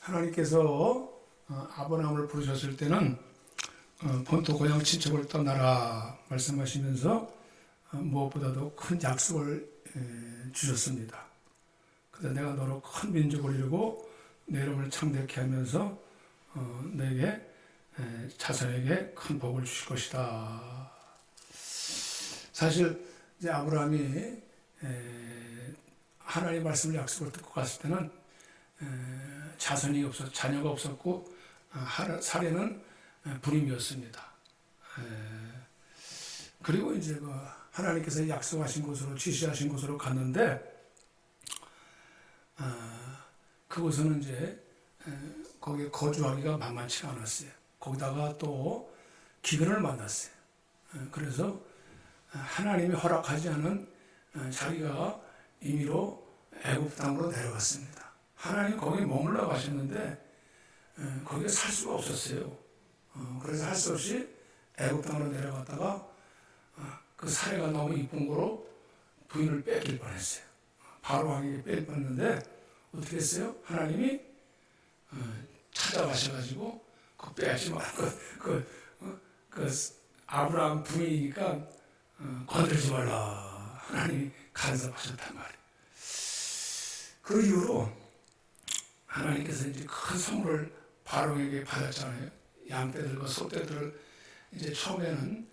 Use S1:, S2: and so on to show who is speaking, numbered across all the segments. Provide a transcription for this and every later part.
S1: 하나님께서 아브라함을 부르셨을 때는 본토 고향 친척을 떠나라 말씀하시면서 무엇보다도 큰 약속을 주셨습니다. 그래서 내가 너로 큰 민족을 이루고 내 이름을 창대케 하면서 너에게 자손에게 큰 복을 주실 것이다. 사실 이제 아브라함이 하나님의 말씀을 약속을 듣고 갔을 때는 자녀가 없었고 사례는 불임이었습니다. 그리고 이제 하나님께서 약속하신 곳으로 지시하신 곳으로 갔는데 그곳은 이제 거기에 거주하기가 만만치가 않았어요. 거기다가 또 기근을 만났어요. 그래서 하나님이 허락하지 않은 자기가 임의로 애굽 땅으로 내려갔습니다. 하나님 거기에 머물러 가셨는데 거기에 살 수가 없었어요. 그래서 할 수 없이 애굽 땅으로 내려갔다가 그 사례가 너무 이쁜 거로 부인을 뺏길 뻔했어요. 바로 왕에게 뺏길 뻔했는데 어떻게 했어요? 하나님이 찾아가셔가지고 그 빼앗지 말고 그 아브라함 부인이니까 건들지 말라 하나님이 간섭하셨단 말이에요. 그 이후로 하나님께서 이제 큰 선물을 바로에게 받았잖아요. 양떼들과 소떼들을 이제 처음에는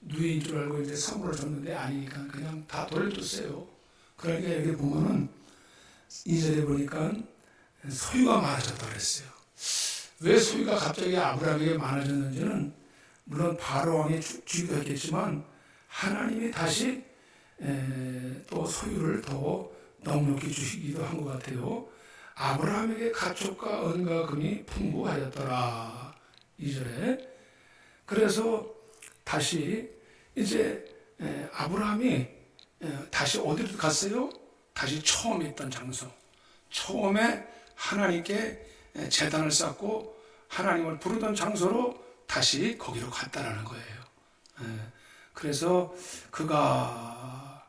S1: 누이인 줄 알고 이제 선물을 줬는데 아니니까 그냥 다 돌려줬어요. 그러니까 여기 보면은 2절에 보니까 소유가 많아졌다고 그랬어요. 왜 소유가 갑자기 아브라함에게 많아졌는지는 물론 바로 왕이 주기도 했겠지만 하나님이 다시 또 소유를 더 넉넉히 주시기도 한 것 같아요. 아브라함에게 가축과 은과 금이 풍부하였더라. 2절에. 그래서 다시 이제 아브라함이 다시 어디로 갔어요? 다시 처음 있던 장소. 처음에 하나님께 제단을 쌓고 하나님을 부르던 장소로 다시 거기로 갔다라는 거예요. 그래서 그가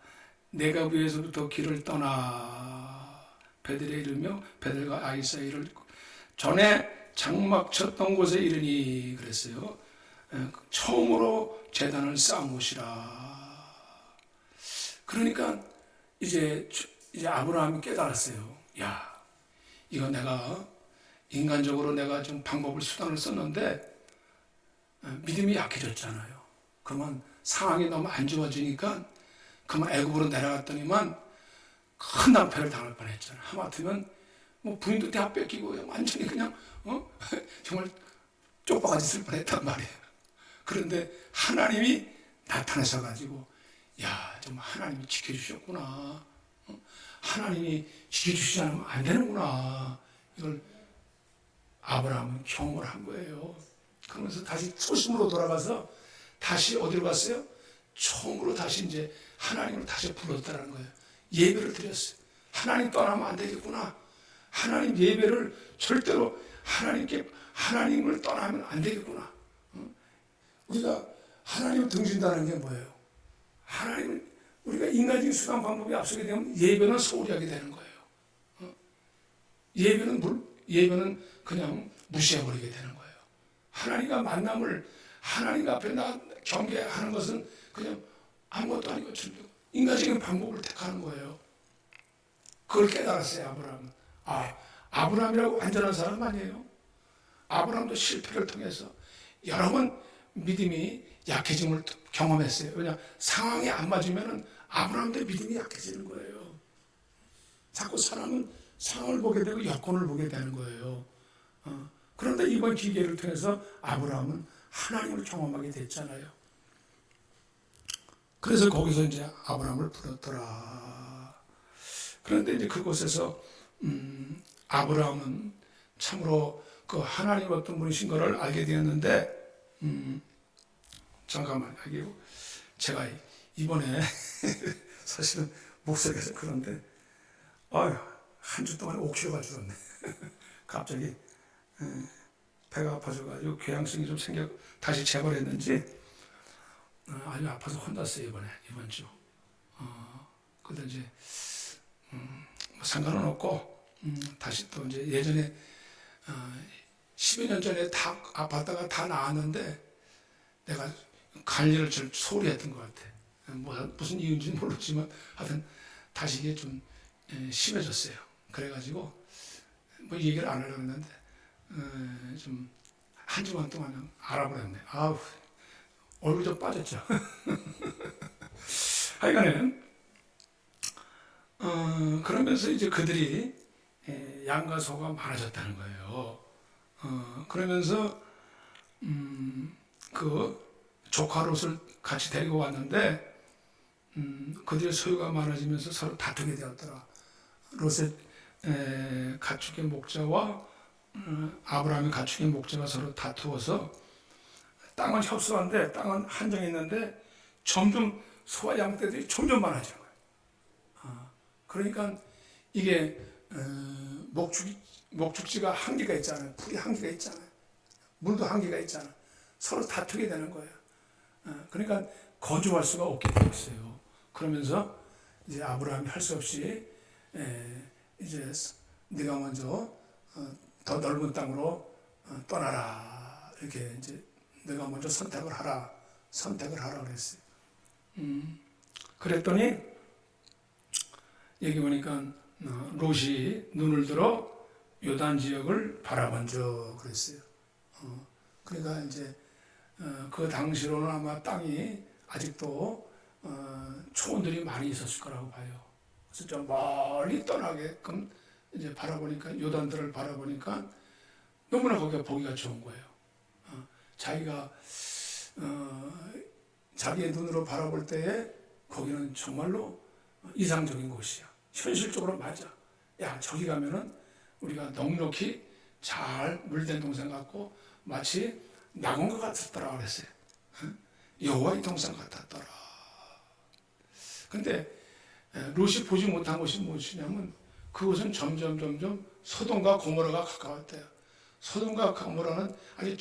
S1: 내가 위에서부터 길을 떠나 베델에 이르며 베델과 아이 사이를 전에 장막 쳤던 곳에 이르니 그랬어요. 처음으로 제단을 쌓은 곳이라. 그러니까 이제 아브라함이 깨달았어요. 야, 이거 내가 인간적으로 내가 좀 방법을 수단을 썼는데 믿음이 약해졌잖아요. 그러면 상황이 너무 안 좋아지니까 그만 애굽으로 내려갔더니만 큰 낭패를 당할 뻔했잖아요. 하마터면 뭐 부인도 다 뺏기고 완전히 그냥 정말 쪽박아지 쓸 뻔했단 말이에요. 그런데 하나님이 나타나셔가지고 야, 정말 하나님이 지켜주셨구나. 하나님이 지켜주시지 않으면 안 되는구나. 이걸 아브라함은 경험을 한 거예요. 그러면서 다시 초심으로 돌아가서 다시 어디로 갔어요? 처음으로 다시 이제 하나님을 다시 불렀다는 거예요. 예배를 드렸어요. 하나님 떠나면 안 되겠구나. 하나님 예배를 절대로 하나님을 떠나면 안 되겠구나. 우리가 하나님을 등진다는 게 뭐예요? 우리가 인간적인 수단 방법이 앞서게 되면 예배는 소홀히 하게 되는 거예요. 예배는 그냥 무시해버리게 되는 거예요. 하나님과 만남을 하나님 앞에 경배하는 것은 그냥 아무것도 아니고 인간적인 방법을 택하는 거예요. 그걸 깨달았어요, 아브라함은. 아브라함이라고 완전한 사람 아니에요. 아브라함도 실패를 통해서 여러 번 믿음이 약해짐을 경험했어요. 왜냐, 상황이 안 맞으면 아브라함도 믿음이 약해지는 거예요. 자꾸 사람은 상황을 보게 되고 여건을 보게 되는 거예요. 그런데 이번 기계를 통해서 아브라함은 하나님을 경험하게 됐잖아요. 그래서 거기서 이제 아브라함을 불렀더라. 그런데 이제 그곳에서 아브라함은 참으로 그 하나님 어떤 분이신 것을 알게 되었는데 잠깐만, 제가 이번에 사실은 목소리가 그런데 한 주 동안 5kg가 줄었네. 갑자기 배가 아파져가지고 궤양성이 좀 생겨 다시 재발했는지 아주 아파서 혼났어요 이번 주. 근데 이제 뭐 상관은 없고 다시 또 이제 예전에 10여 년 전에 다 아팠다가 다 나았는데 내가 관리를 좀 소홀히 했던 것 같아. 무슨 이유인지는 모르지만 하여튼 다시 이게 좀 심해졌어요. 그래가지고 뭐 얘기를 안 하려고 했는데 좀 한 주간 동안 알아버렸네. 아우, 얼굴 좀 빠졌죠. 하여간에 그러면서 이제 그들이 양과 소가 많아졌다는 거예요. 그러면서 그 조카 롯을 같이 데리고 왔는데 그들의 소유가 많아지면서 서로 다투게 되었더라. 롯의 가축의 목자와 아브라함의 가축의 목자가 서로 다투어서 땅은 협소한데 땅은 한정이 있는데 점점 소와 양떼들이 점점 많아지는 거예요. 그러니까 이게 목축지가 한계가 있잖아요. 풀이 한계가 있잖아요. 물도 한계가 있잖아요. 서로 다투게 되는 거예요. 그러니까 거주할 수가 없게 되었어요. 그러면서 이제 아브라함이 할 수 없이 이제 네가 먼저 더 넓은 땅으로 떠나라, 이렇게 이제 네가 먼저 선택을 하라 그랬어요. 그랬더니 여기 보니까 롯이 눈을 들어 요단 지역을 바라본즉 그랬어요. 그러니까 이제 그 당시로는 아마 땅이 아직도 초원들이 많이 있었을 거라고 봐요. 그래서 좀 멀리 떠나게끔 이제 바라보니까 요단들을 바라보니까 너무나 거기가 보기가 좋은 거예요. 자기가 자기의 눈으로 바라볼 때에 거기는 정말로 이상적인 곳이야. 현실적으로 맞아. 야, 저기 가면은 우리가 넉넉히 잘 물된 동산 같고 마치 낙원과 같았더라 그랬어요. 여호와의 동산 같았더라. 근데 롯이 보지 못한 것이 무엇이냐면 그곳은 점점 소돔과 고모라가 가까웠대요. 소돔과 고모라는 아주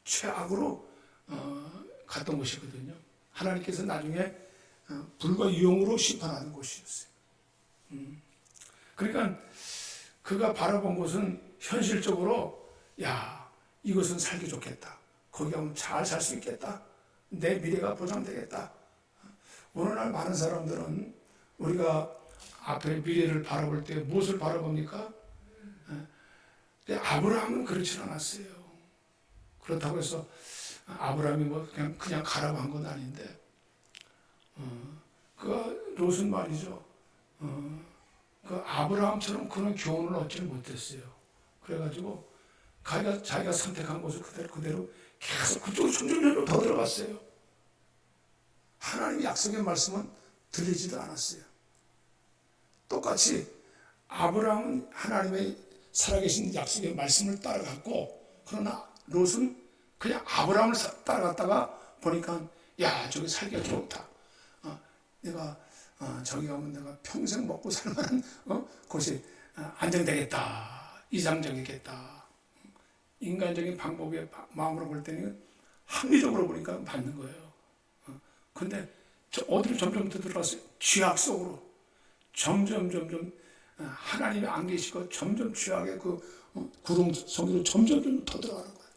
S1: 최악으로 갔던 곳이거든요. 하나님께서 나중에 불과 유용으로 심판하는 곳이었어요. 그러니까 그가 바라본 곳은 현실적으로 야, 이곳은 살기 좋겠다. 거기 가면 잘 살 수 있겠다. 내 미래가 보장되겠다. 오늘날 많은 사람들은 우리가 앞에 미래를 바라볼 때 무엇을 바라봅니까? 근데 아브라함은 그렇지 않았어요. 그렇다고 해서 아브라함이 뭐 그냥 가라고 한 건 아닌데, 그 롯은 말이죠. 그 아브라함처럼 그런 교훈을 얻지 못했어요. 그래가지고 자기가 선택한 곳을 그대로 계속 그쪽으로 점점 더 들어갔어요. 하나님의 약속의 말씀은 들리지도 않았어요. 똑같이 아브라함은 하나님의 살아계신 약속의 말씀을 따라갔고, 그러나 롯은 그냥 아브라함을 따라갔다가 보니까 야, 저기 살기가 좋다. 내가 저기 가면 내가 평생 먹고 살만한 곳이 안정되겠다. 이상적이겠다. 인간적인 방법의 마음으로 볼 때는 합리적으로 보니까 맞는 거예요. 근데 어디로 점점 더 들어갔어요? 죄악 속으로. 점점 하나님이 안 계시고 점점 죄악의 그 구름 속으로 점점 더 들어가는 거예요.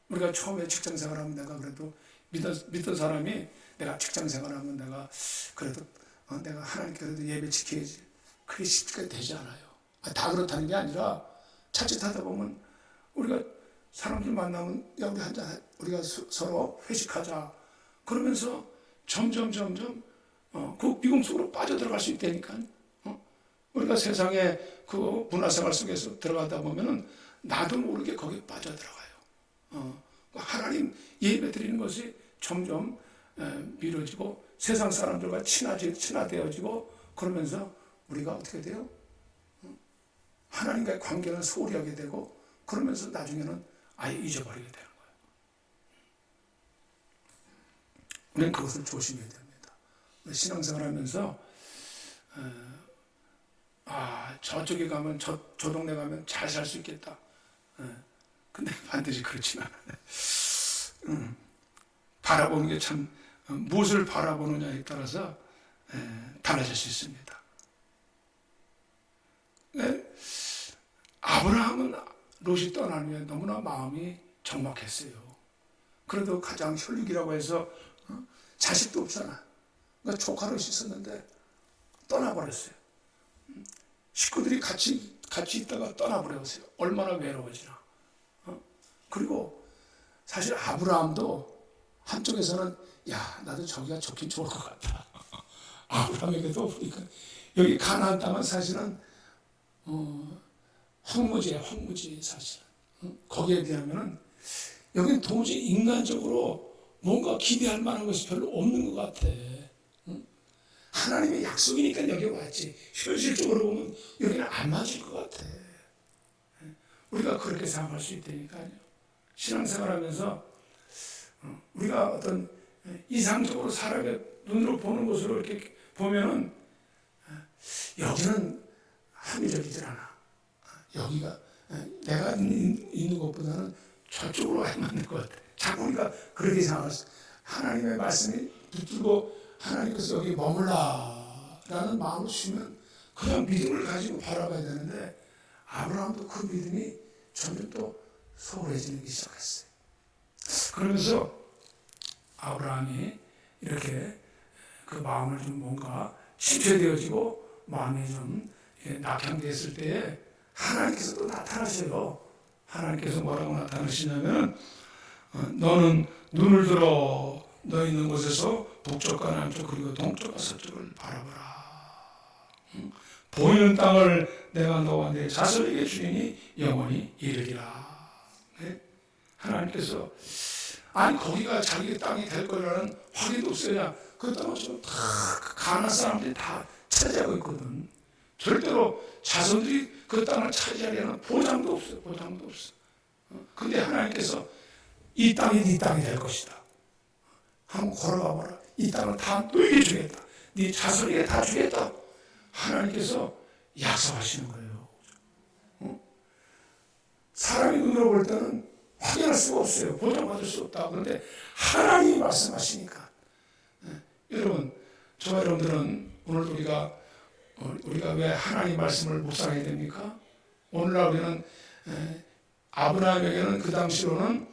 S1: 우리가 처음에 직장 생활하면 내가 그래도 믿던 사람이 내가 직장 생활하면 내가 그래도 내가 하나님께서도 예배 지켜야지. 그게 쉽게 되지 않아요. 다 그렇다는 게 아니라 자칫하다 보면 우리가 사람들 만나면 야, 우리 한잔 우리가 서로 회식하자. 그러면서 점점 그 미궁 속으로 빠져들어갈 수 있다니까. 우리가 세상의 그 문화생활 속에서 들어가다 보면은 나도 모르게 거기에 빠져들어가요. 하나님 예배 드리는 것이 점점 미뤄지고 세상 사람들과 친화되어지고 그러면서 우리가 어떻게 돼요? 하나님과의 관계는 소홀히 하게 되고 그러면서 나중에는 아예 잊어버리게 되는 거예요. 우리는 그것을 조심해야 됩니다. 신앙생활 하면서 저쪽에 가면 저 동네 가면 잘 살 수 있겠다. 근데 반드시 그렇지는 않아요. 바라보는 게 참 무엇을 바라보느냐에 따라서 달라질 수 있습니다. 아브라함은 롯이 떠나면 너무나 마음이 적막했어요. 그래도 가장 혈육이라고 해서 자식도 없잖아. 그러니까 조카 롯이 있었는데 떠나버렸어요. 식구들이 같이 있다가 떠나버렸어요. 얼마나 외로워지나. 그리고 사실 아브라함도 한쪽에서는 야 나도 저기가 좋긴 좋을 것 같다. 아브라함에게도 보니까 여기 가나안 땅은 사실은 황무지예요. 황무지 사실은. 거기에 비하면은 여기는 도무지 인간적으로 뭔가 기대할 만한 것이 별로 없는 것 같아. 하나님의 약속이니까 여기 왔지. 현실적으로 보면 여기는 안 맞을 것 같아. 우리가 그렇게 생각할 수 있다니까요. 신앙생활하면서 우리가 어떤 이상적으로 사람의 눈으로 보는 것으로 이렇게 보면은 여기는 합리적이질 않아. 여기가 내가 있는 것보다는 저쪽으로 와야 맞는 것 같아. 자꾸 우리가 그렇게 생각했어. 하나님의 말씀이 붙들고 하나님께서 여기 머물라라는 마음을 주시면 그냥 믿음을 가지고 바라봐야 되는데 아브라함도 그 믿음이 점점 또 소홀해지기 시작했어요. 그러면서 아브라함이 이렇게 그 마음을 좀 뭔가 심취되어지고 마음이 좀 낙향됐을 때에 하나님께서 또 나타나셔요. 하나님께서 뭐라고 나타나시냐면 너는 눈을 들어 너 있는 곳에서 북쪽과 남쪽 그리고 동쪽과 서쪽을 바라보라. 보이는 땅을 내가 너와 내 자손에게 주리니 영원히 이르리라. 네? 하나님께서 아니 거기가 자기 땅이 될 거라는 확인도 없어요. 그 땅은 지금 다 가나안 사람들이 다 차지하고 있거든. 절대로 자손들이 그 땅을 차지하려는 보장도 없어요. 보장도 없어. 근데 하나님께서 이 땅이 네 땅이 될 것이다. 한번 걸어가 봐라. 이 땅을 다 너에게 주겠다. 네 자손에게 다 주겠다. 하나님께서 약속하시는 거예요. 사람이 눈으로 볼 때는 확인할 수가 없어요. 보장받을 수 없다. 그런데 하나님이 말씀하시니까. 여러분, 저와 여러분들은 오늘 우리가 왜 하나님 말씀을 묵상해야 됩니까? 오늘날 우리는 아브라함에게는 그 당시로는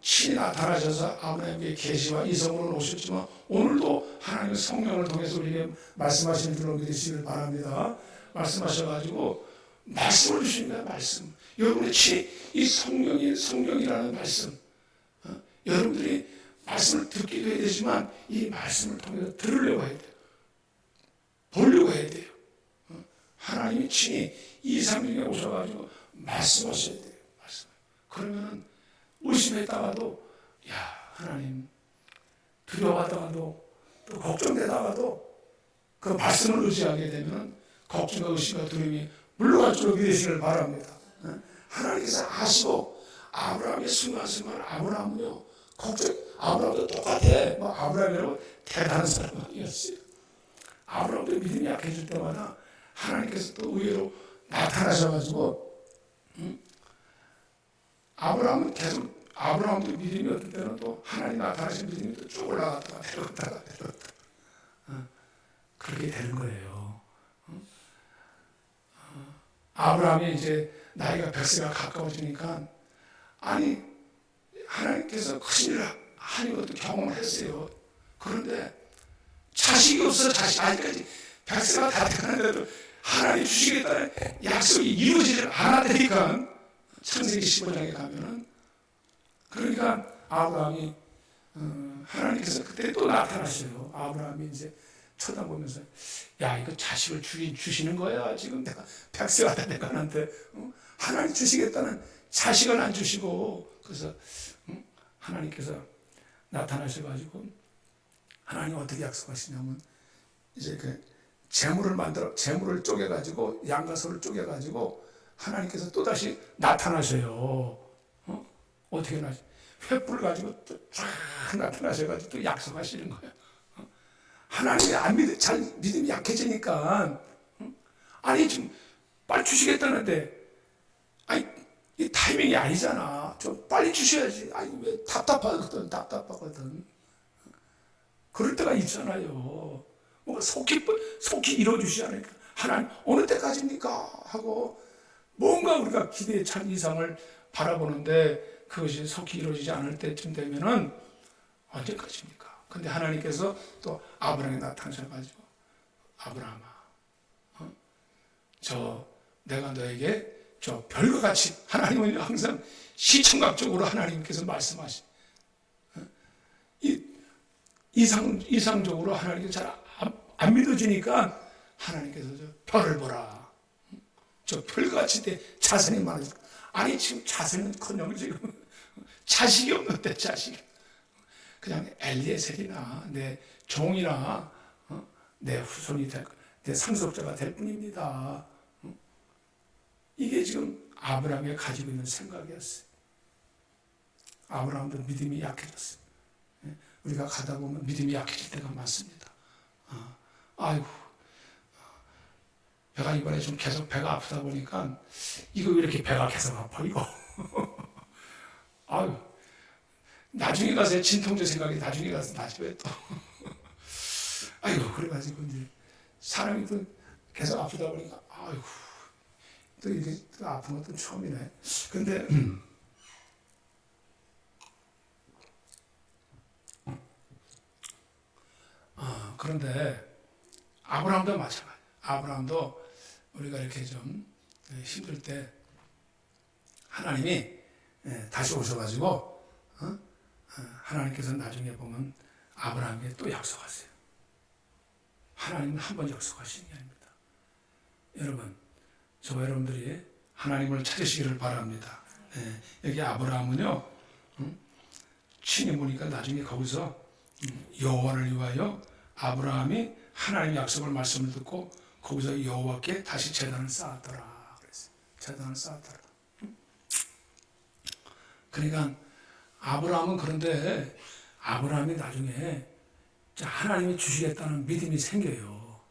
S1: 친히 나타나셔서 아브라함에게 계시와 이성으로 오셨지만 오늘도 하나님의 성령을 통해서 우리에게 말씀하시는 줄로 믿으시길 바랍니다. 말씀하셔가지고 말씀을 주십니다. 말씀. 여러분의 이 성령이라는 말씀. 여러분들이 말씀을 듣기도 해야 되지만 이 말씀을 통해서 들으려고 해야 돼요. 보려고 해야 돼요. 하나님이 친히 이 상중에 오셔가지고 말씀하셔야 돼요. 말씀. 그러면은 의심했다가도 야 하나님 두려워하다가도 또 걱정되다가도 그 말씀을 의지하게 되면 걱정과 의심과 두려움이 물러갈 줄로 믿으시길 바랍니다. 하나님께서 아시고 아브라함의 순간순간 아브라함은요 아브라함도 똑같아. 뭐 아브라함이라고 대단한 사람이었어요. 아브라함도 믿음이 약해질 때마다 하나님께서 또 의외로 나타나셔가지고 아브라함도 믿음이 어떤 때는 또 하나님 나타나신 믿음이 또 쭉 올라갔다가 내려갔다가 그렇게 되는 거예요. 아브라함이 이제 나이가 100세가 가까워지니까 아니 하나님께서 큰 일을 하는 것도 경험을 했어요. 그런데 자식이 없어. 아직까지 100세가 다 돼가는데도 하나님 주시겠다는 약속이 이루어지지 않았다니까. 창세기 15장에 가면은 그러니까 아브라함이 하나님께서 그때 또 나타나셔요. 아브라함이 이제 쳐다보면서 야 이거 자식을 주시는 거야. 지금 내가 100세가 다 돼가는데 하나님 주시겠다는 자식을 안 주시고 그래서 하나님께서 나타나셔가지고 하나님 어떻게 약속하시냐면 이제 그 재물을 쪼개가지고 양과 소를 쪼개가지고 하나님께서 또 다시 나타나셔요. 어떻게 나타나셔요? 횃불을 가지고 또 쫙 나타나셔가지고 또 약속하시는 거예요. 하나님이 잘 믿음이 약해지니까 아니 지금 빨리 주시겠다는데 아니 이 타이밍이 아니잖아. 좀 빨리 주셔야지. 아니 왜 답답하거든. 그럴 때가 있잖아요. 뭔가 속히 이루어주시지 않으니까 하나님 어느 때까지입니까? 하고 뭔가 우리가 기대에 찬 이상을 바라보는데 그것이 속히 이루어지지 않을 때쯤 되면은 언제까지입니까? 근데 하나님께서 또 아브라함에 나타나셔가지고 아브라함아, 내가 너에게 저 별과 같이, 하나님은 항상 시청각적으로 하나님께서 말씀하신, 이상적으로 하나님께서 잘 안 믿어지니까 하나님께서 저 별을 보라. 저 별같이 돼 자손이 많아지고. 아니 지금 자손은커녕 지금 자식이 없는데 자식. 그냥 엘리에셀이나 내 종이나 내 후손이 내 상속자가 될 뿐입니다. 이게 지금 아브라함이 가지고 있는 생각이었어요. 아브라함도 믿음이 약해졌어요. 우리가 가다 보면 믿음이 약해질 때가 많습니다. 아이고, 배가 이번에 좀 계속 배가 아프다 보니까 이거 왜 이렇게 배가 계속 아파 이거. 아유, 나중에 가서 진통제 생각이 나중에 가서 나지 왜 또. 아이고, 그래가지고 이제 사람이 또 계속 아프다 보니까 아이고, 또 이게 또 아픈 것도 처음이네. 근데 그런데 아브라함도 마찬가지. 아브라함도 우리가 이렇게 좀 힘들 때 하나님이 다시 오셔가지고 하나님께서 나중에 보면 아브라함에게 또 약속하세요. 하나님은 한 번 약속하시는 게 아닙니다. 여러분, 저와 여러분들이 하나님을 찾으시기를 바랍니다. 여기 아브라함은요, 친히 보니까 나중에 거기서 여호와를 위하여 아브라함이 하나님의 약속을 말씀을 듣고 거기서 여호와께 다시 제단을 쌓았더라. 그랬어요. 제단을 쌓았더라. 그러니까 아브라함은 그런데 아브라함이 나중에 하나님이 주시겠다는 믿음이 생겨요.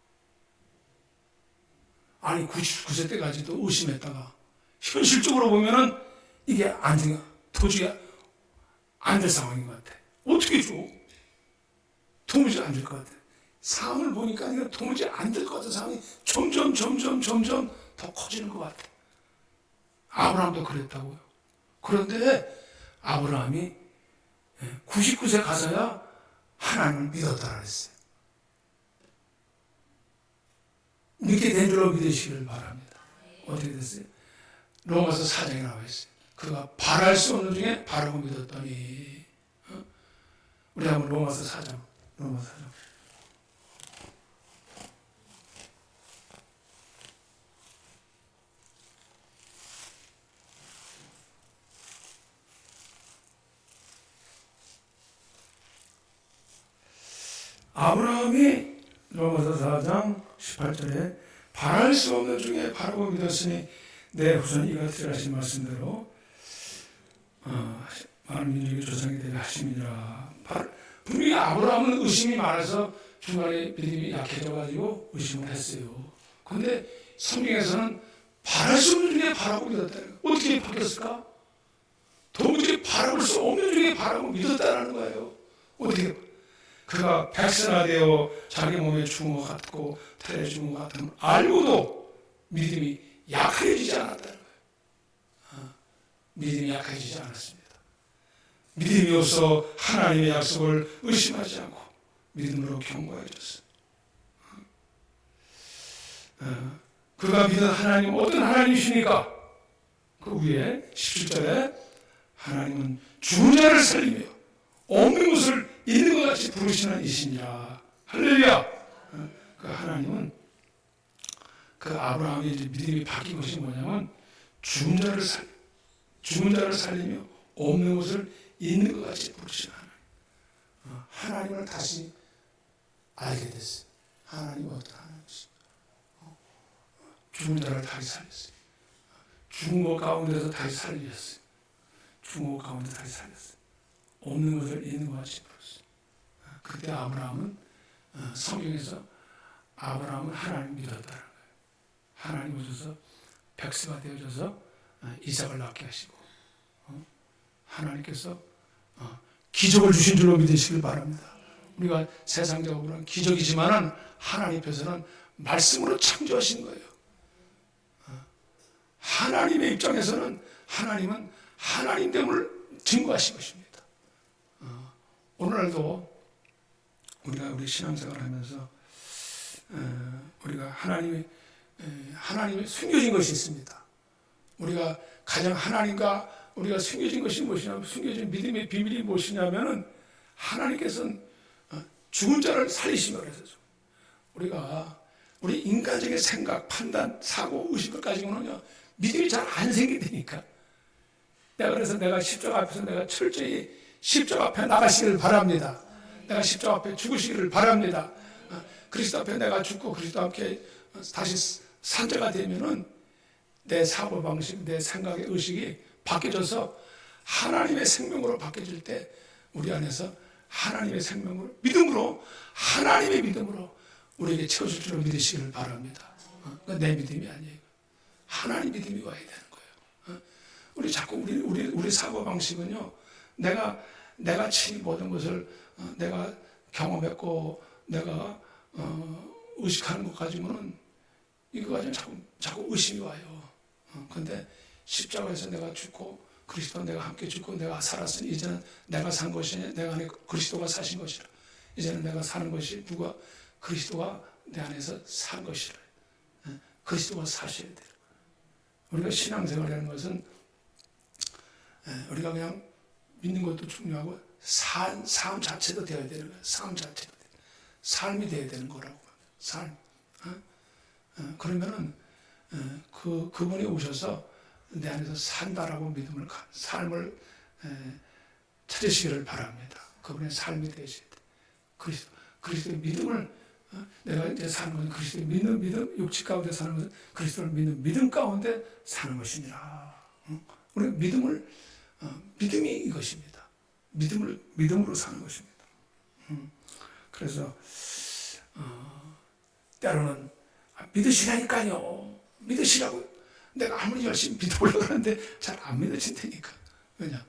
S1: 아니 99세 때까지도 의심했다가 현실적으로 보면은 이게 도저히 안 될 상황인 것 같아. 어떻게 줘? 도무지 안 될 것 같아. 상황을 보니까 이거 도무지 안 될 것 같은 상황이 점점 더 커지는 것 같아. 아브라함도 그랬다고요. 그런데 아브라함이 99세 가서야 하나님을 믿었다 그랬어요. 믿게 된 줄로 믿으시기를 바랍니다. 어떻게 됐어요? 로마서 4장에 나와 있어요. 그가 바랄 수 없는 중에 바라고 믿었더니. 우리 한번 로마서 4장. 로마서 4장. 아브라함이 로마서 4장 18절에 바랄 수 없는 중에 바라고 믿었으니 내 후손이 이같이 하신 말씀대로 많은 민족의 조상이 되게 하심이니라. 분명히 아브라함은 의심이 많아서 중간에 믿음이 약해져가지고 의심을 했어요. 그런데 성경에서는 바랄 수 없는 중에 바라고 믿었다는 거예요. 어떻게 바뀌었을까? 도무지 바라볼 수 없는 중에 바라고 믿었다는 거예요. 어떻게? 그가 백세나 되어 자기 몸에 죽은 것 같고 태에 죽은 것 같은 알고도 믿음이 약해지지 않았다는 거예요. 믿음이 약해지지 않았습니다. 믿음이 없어 하나님의 약속을 의심하지 않고 믿음으로 경고해줬어요. 그가 믿은 하나님은 어떤 하나님이십니까? 그 위에 17절에 하나님은 죽은 자를 살리며 없는 것을 있는 것 같이 부르시는 이시니라. 할렐루야. 그 하나님은 그 아브라함의 이제 믿음이 바뀐 것이 뭐냐면 죽은 자를 살리며 없는 것을 있는 것 같이 부르시는 하나님. 하나님을 다시 알게 됐어요. 하나님이 어떤 하나님이십니까? 죽은 자를 다시 살렸어요. 죽은 것 가운데서 다시 살렸어요. 죽은 것 가운데 다시 살렸어요. 없는 것을 있는 것 같이 부르셨어요. 그때 아브라함은 성경에서 아브라함은 하나님 믿었다는 거예요. 하나님 오셔서 백세가 되어져서 이삭을 낳게 하시고 하나님께서 기적을 주신 줄로 믿으시길 바랍니다. 우리가 세상적으로는 기적이지만 하나님 앞에서는 말씀으로 창조하신 거예요. 하나님의 입장에서는 하나님은 하나님됨을 증거하신 것입니다. 오늘날도 우리가 우리 신앙생활을 하면서 우리가 하나님이 숨겨진 것이 있습니다. 우리가 가장 하나님과 우리가 숨겨진 것이 무엇이냐면, 숨겨진 믿음의 비밀이 무엇이냐면은 하나님께서는 죽은 자를 살리시며 그래서 우리가 우리 인간적인 생각, 판단, 사고, 의식을 가지고는요 믿음이 잘 안 생기니까. 그래서 내가 십자가 앞에서 내가 철저히 십자가 앞에 나가시기를 바랍니다. 내가 십자가 앞에 죽으시기를 바랍니다. 그리스도 앞에 내가 죽고 그리스도 앞에 다시 산자가 되면은 내 사고방식, 내 생각의 의식이 바뀌어져서 하나님의 생명으로 바뀌어질 때 우리 안에서 하나님의 생명으로, 믿음으로, 하나님의 믿음으로 우리에게 채워질 줄을 믿으시기를 바랍니다. 그러니까 내 믿음이 아니에요. 하나님 믿음이 와야 되는 거예요. 우리 자꾸 우리 사고방식은요, 내가 친히 모든 것을 내가 경험했고 내가 의식하는 것 가지고는 이거 가지고 자꾸 의심이 와요. 근데 십자가에서 내가 죽고 그리스도와 내가 함께 죽고 내가 살았으니 이제는 내가 산 것이 아니라 내 안에 그리스도가 사신 것이라. 이제는 내가 사는 것이 누가 그리스도가 내 안에서 산 것이라. 그리스도가 사셔야 돼요. 우리가 신앙생활이라는 것은 우리가 그냥 믿는 것도 중요하고 삶 자체도 되어야 되는 거예요. 삶 자체도 삶이 되어야 되는 거라고. 삶. 그러면은 그분이 오셔서 내 안에서 산다라고 믿음을, 삶을 찾으시기를 바랍니다. 그분의 삶이 되셔야 돼. 그리스도의 믿음을 내가 이제 사는 것은 그리스도의 믿는 믿음, 육체 가운데 사는 것은 그리스도를 믿는 믿음 가운데 사는 것이니라. 우리 믿음이 이것입니다. 믿음으로 사는 것입니다. 그래서 때로는 믿으시라니까요. 믿으시라고. 내가 아무리 열심히 믿어보려고 하는데 잘 안 믿어진다니까. 왜냐?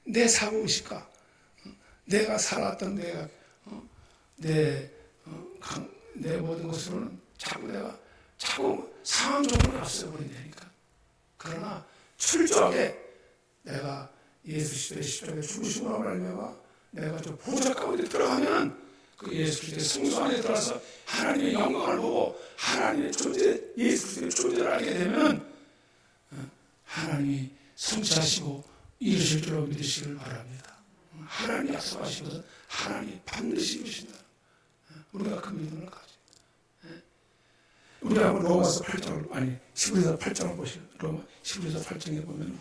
S1: 내 사고의식과 내가 살았던 내 모든 것으로는 자꾸 상황적으로 앞서 버린다니까. 그러나 철저하게 내가 예수 그리스도의 십자가에 죽으심으로 말미암아 내가 저 보좌 가운데 들어가면 그 예수 그리스도의 성소 안에 들어가서 하나님의 영광을 보고 하나님의 존재, 예수 그리스도의 존재를 알게 되면 하나님이 성취하시고 이루실 줄로 믿으시기를 바랍니다. 하나님이 약속하신 것은 하나님이 반드시 이루신다. 우리가 그 믿음을 가져요. 우리가 로마서 8장을, 히브리서 8장을 보시죠. 히브리서 8장에 보면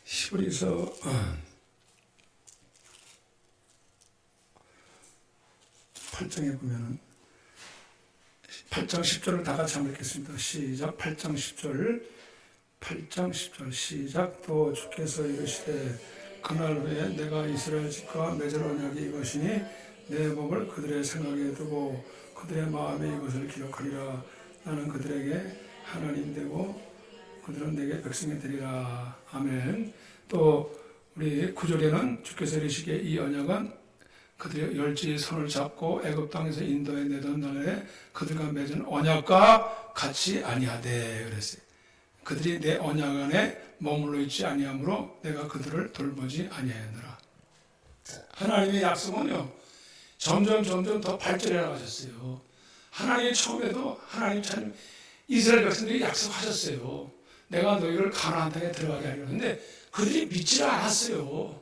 S1: 히브리서 8장에 보면은 8장 10절을 다 같이 한번 읽겠습니다. 시작. 8장 10절 시작. 또 주께서 이르시되 그날 후에 내가 이스라엘 집과 맺을 언약이 이것이니 내 법을 그들의 생각에 두고 그들의 마음에 이것을 기록하리라. 나는 그들에게 하나님 되고 그들은 내게 백성이 되리라. 아멘. 또 우리 9절에는 주께서 이르시기에 이 언약은 그들의 열지의 손을 잡고 애굽 땅에서 인도에 내던 날에 그들과 맺은 언약과 같이 아니하되 그랬어요. 그들이 내 언약 안에 머물러 있지 아니하므로 내가 그들을 돌보지 아니하였느라. 하나님의 약속은요 점점 더 발전해 나가셨어요. 하나님이 처음에도 하나님 참 이스라엘 백성들이 약속하셨어요. 내가 너희를 가나안 땅에 들어가게 하려고 했는데 그들이 믿지 않았어요.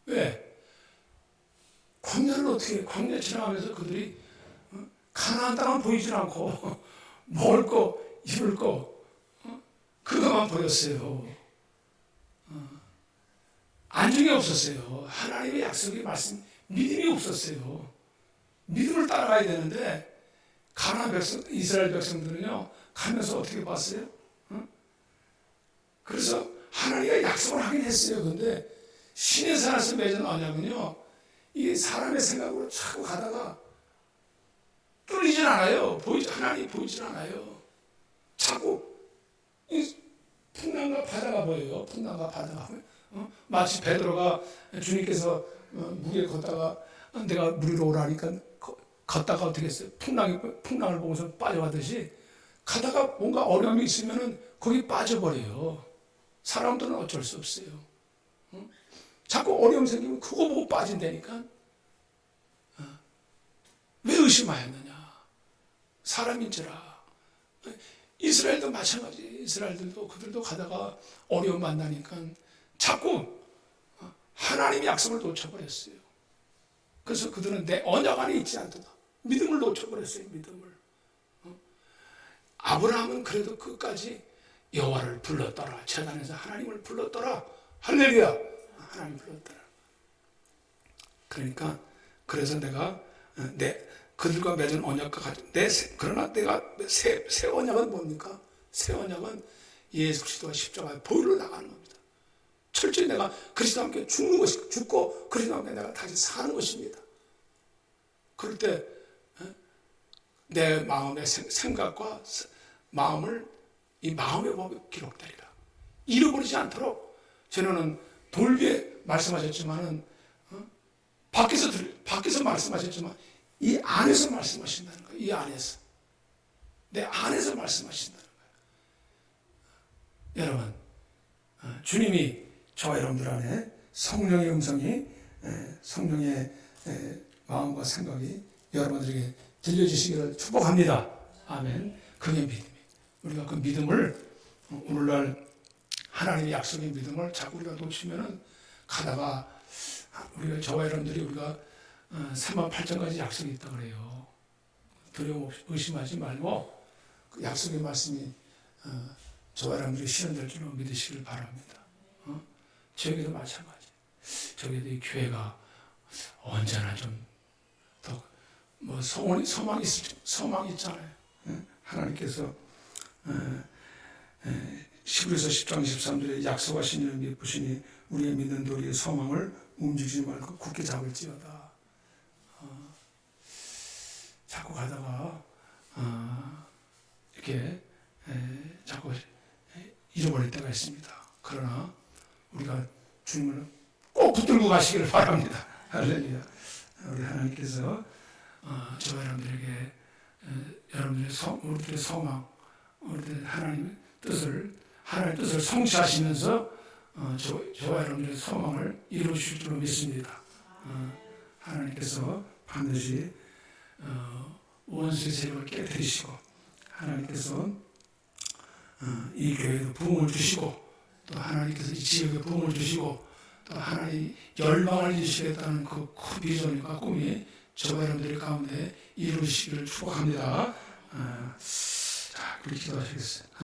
S1: 왜? 광야 지나가면서 그들이 가나안 땅은 보이질 않고 먹을 거, 입을 거 그것만 보였어요. 안중이 없었어요. 하나님의 약속의 말씀, 믿음이 없었어요. 믿음을 따라가야 되는데 가나안 백성, 이스라엘 백성들은요 가면서 어떻게 봤어요? 그래서 하나님이 약속을 하긴 했어요. 그런데 신의 산에서 맺은 언약은요 이게 사람의 생각으로 자꾸 가다가 뚫리진 않아요. 하나님이 보이진 않아요. 자꾸 보여요. 풍랑과 바다가. 마치 베드로가 주님께서 물에 걷다가 내가 물 위로 오라니까 걷다가 어떻게 했어요? 풍랑을 보고서 빠져가듯이 가다가 뭔가 어려움이 있으면은 거기 빠져버려요. 사람들은 어쩔 수 없어요. 자꾸 어려움 생기면 그거 보고 빠진다니까. 왜 의심하였느냐? 사람인지라. 이스라엘도 마찬가지. 이스라엘들도 그들도 가다가 어려움 만나니까 자꾸 하나님의 약속을 놓쳐버렸어요. 그래서 그들은 내 언약 안에 있지 않도다. 믿음을 놓쳐버렸어요. 믿음을. 아브라함은 그래도 끝까지 여호와를 불렀더라. 제단에서 하나님을 불렀더라. 할렐루야. 하나님 불렀더라. 그러니까 그래서 내가 그들과 맺은 언약과 같은 그러나 내가 새 언약은 뭡니까? 새 언약은 예수 그리스도가 십자가에 보혈로 나가는 겁니다. 철저히 내가 그리스도와 함께 죽는 것이 죽고 그리스도와 함께 내가 다시 사는 것입니다. 그럴 때 내 마음의 생각과 마음을 이 마음의 법에 기록되리라. 잃어버리지 않도록. 저는 돌 위에 말씀하셨지만은 밖에서 말씀하셨지만 이 안에서 말씀하신다는 거예요. 이 안에서 내 안에서 말씀하신다는 거예요. 여러분, 주님이 저와 여러분들 안에 성령의 음성이 성령의 마음과 생각이 여러분들에게 들려주시기를 축복합니다. 아멘. 그게 믿음이. 우리가 그 믿음을 오늘날 하나님의 약속의 믿음을 자꾸 우리가 놓치면은 가다가 우리가 저와 여러분들이 우리가 38,000가지 약속이 있다 그래요. 두려움 없이 의심하지 말고 그 약속의 말씀이 저와 여러분들이 실현될 줄로 믿으시길 바랍니다. 저에게도 마찬가지. 저에게도 이 교회가 언제나 좀 더 소망이 있잖아요. 하나님께서 히브리서 10장 13절에 약속하신 이를 믿으시니 우리의 믿는 도리의 소망을 움직이지 말고 굳게 잡을지어다. 자꾸 가다가 이렇게 자꾸 잃어버릴 때가 있습니다. 그러나 우리가 주님을 꼭 붙들고 가시기를 바랍니다. 할렐루야. 우리 하나님께서 저와 여러분들에게 우리들의 소망, 우리들 하나님의 뜻을 성취하시면서 저와 여러분들의 소망을 이루실 줄로 믿습니다. 하나님께서 반드시 원수의 세력을 깨뜨리시고 하나님께서 이 교회에도 부흥을 주시고 또 하나님께서 이 지역에 부흥을 주시고 또 하나님 열방을 이루시겠다는 그 비전과 꿈이 저와 여러분들 가운데 이루시기를 축복합니다. 자, 그렇게 기도하시겠어요.